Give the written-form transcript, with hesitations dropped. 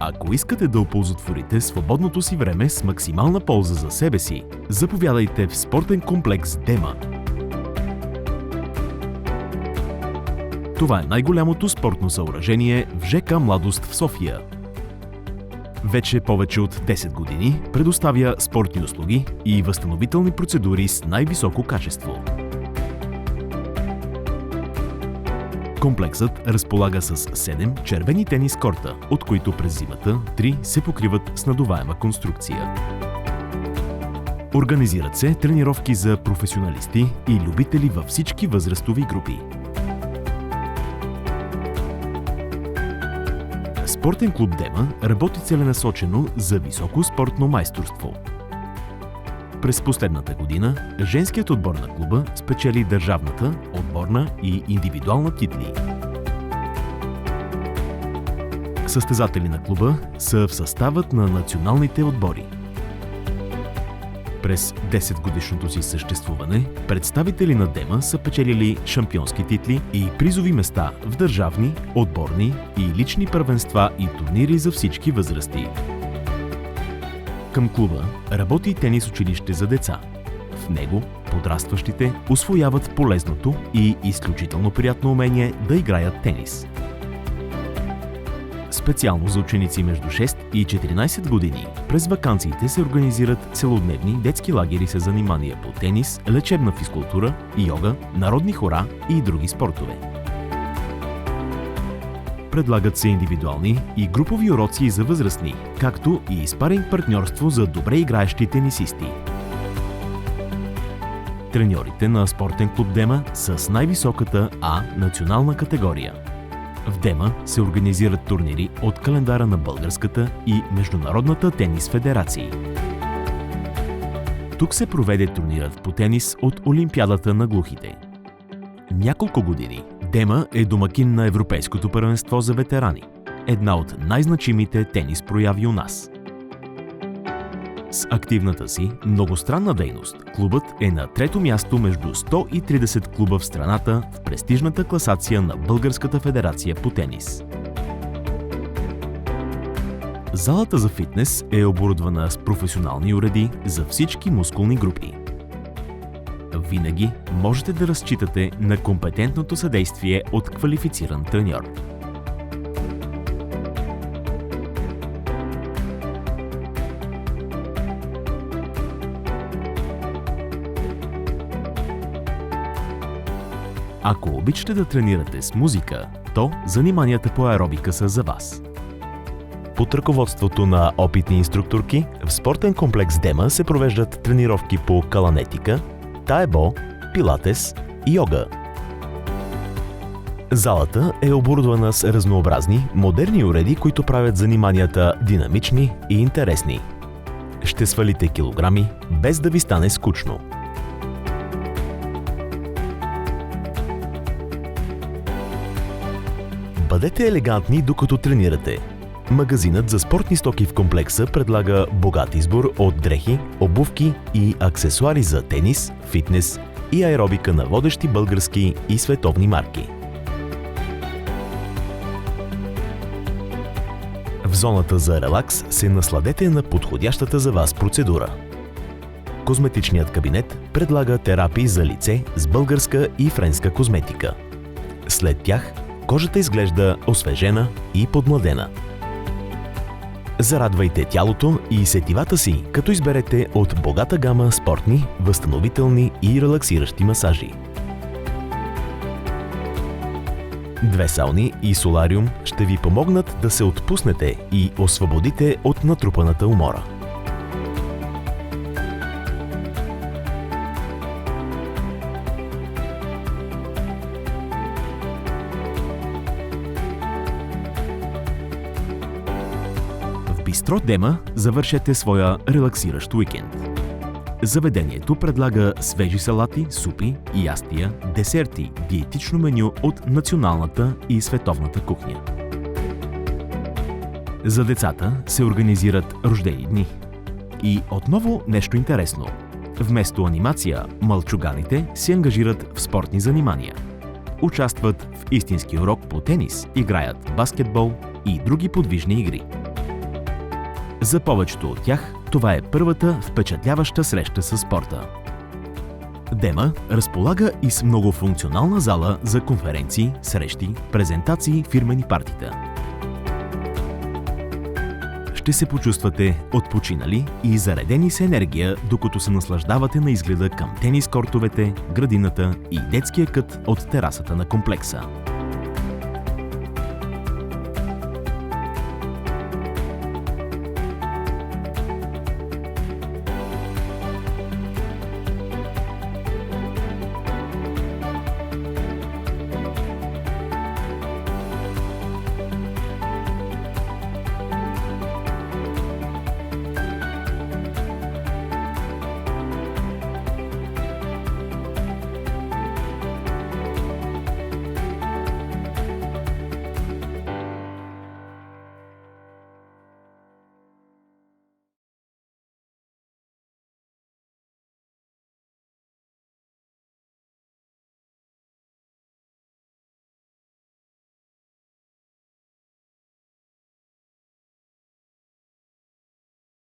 Ако искате да оползотворите свободното си време с максимална полза за себе си, заповядайте в спортен комплекс Дема. Това е най-голямото спортно съоръжение в ЖК Младост в София. Вече повече от 10 години предоставя спортни услуги и възстановителни процедури с най-високо качество. Комплексът разполага с 7 червени тенис корта, от които през зимата 3 се покриват с надуваема конструкция. Организират се тренировки за професионалисти и любители във всички възрастови групи. Спортен клуб Дема работи целенасочено за високо спортно майсторство. През последната година женският отбор на клуба спечели държавната, отборна и индивидуална титли. Състезатели на клуба са в съставът на националните отбори. През 10-годишното си съществуване представители на Дема са печелили шампионски титли и призови места в държавни, отборни и лични първенства и турнири за всички възрасти. Към клуба работи и тенис училище за деца. В него подрастващите усвояват полезното и изключително приятно умение да играят тенис. Специално за ученици между 6 и 14 години през ваканциите се организират целодневни детски лагери с занимания по тенис, лечебна физкултура, йога, народни хора и други спортове. Предлагат се индивидуални и групови уроци за възрастни, както и спаринг партньорство за добре играещи тенисисти. Треньорите на спортен клуб Дема са с най-високата А национална категория. В Дема се организират турнири от календара на Българската и Международната тенис федерации. Тук се проведе турнирът по тенис от Олимпиадата на глухите. Няколко години Дема е домакин на Европейското първенство за ветерани, една от най-значимите тенис прояви у нас. С активната си многостранна дейност, клубът е на трето място между 130 клуба в страната в престижната класация на Българската федерация по тенис. Залата за фитнес е оборудвана с професионални уреди за всички мускулни групи. Винаги можете да разчитате на компетентното съдействие от квалифициран треньор. Ако обичате да тренирате с музика, то заниманията по аеробика са за вас. Под ръководството на опитни инструкторки в спортен комплекс Дема се провеждат тренировки по каланетика, таебо, пилатес и йога. Залата е оборудвана с разнообразни, модерни уреди, които правят заниманията динамични и интересни. Ще свалите килограми, без да ви стане скучно. Бъдете елегантни докато тренирате. Магазинът за спортни стоки в комплекса предлага богат избор от дрехи, обувки и аксесуари за тенис, фитнес и аеробика на водещи български и световни марки. В зоната за релакс се насладете на подходящата за вас процедура. Козметичният кабинет предлага терапии за лице с българска и френска козметика. След тях кожата изглежда освежена и подмладена. Зарадвайте тялото и сетивата си, като изберете от богата гама спортни, възстановителни и релаксиращи масажи. 2 сауни и солариум ще ви помогнат да се отпуснете и освободите от натрупаната умора. Бистро Дема завършете своя релаксиращ уикенд. Заведението предлага свежи салати, супи, ястия, десерти, диетично меню от националната и световната кухня. За децата се организират рождени дни. И отново нещо интересно. Вместо анимация, мълчуганите се ангажират в спортни занимания. Участват в истински урок по тенис, играят баскетбол и други подвижни игри. За повечето от тях това е първата впечатляваща среща с спорта. Дема разполага и с многофункционална зала за конференции, срещи, презентации, фирмени партита. Ще се почувствате отпочинали и заредени с енергия, докато се наслаждавате на изгледа към тенис кортовете, градината и детския кът от терасата на комплекса.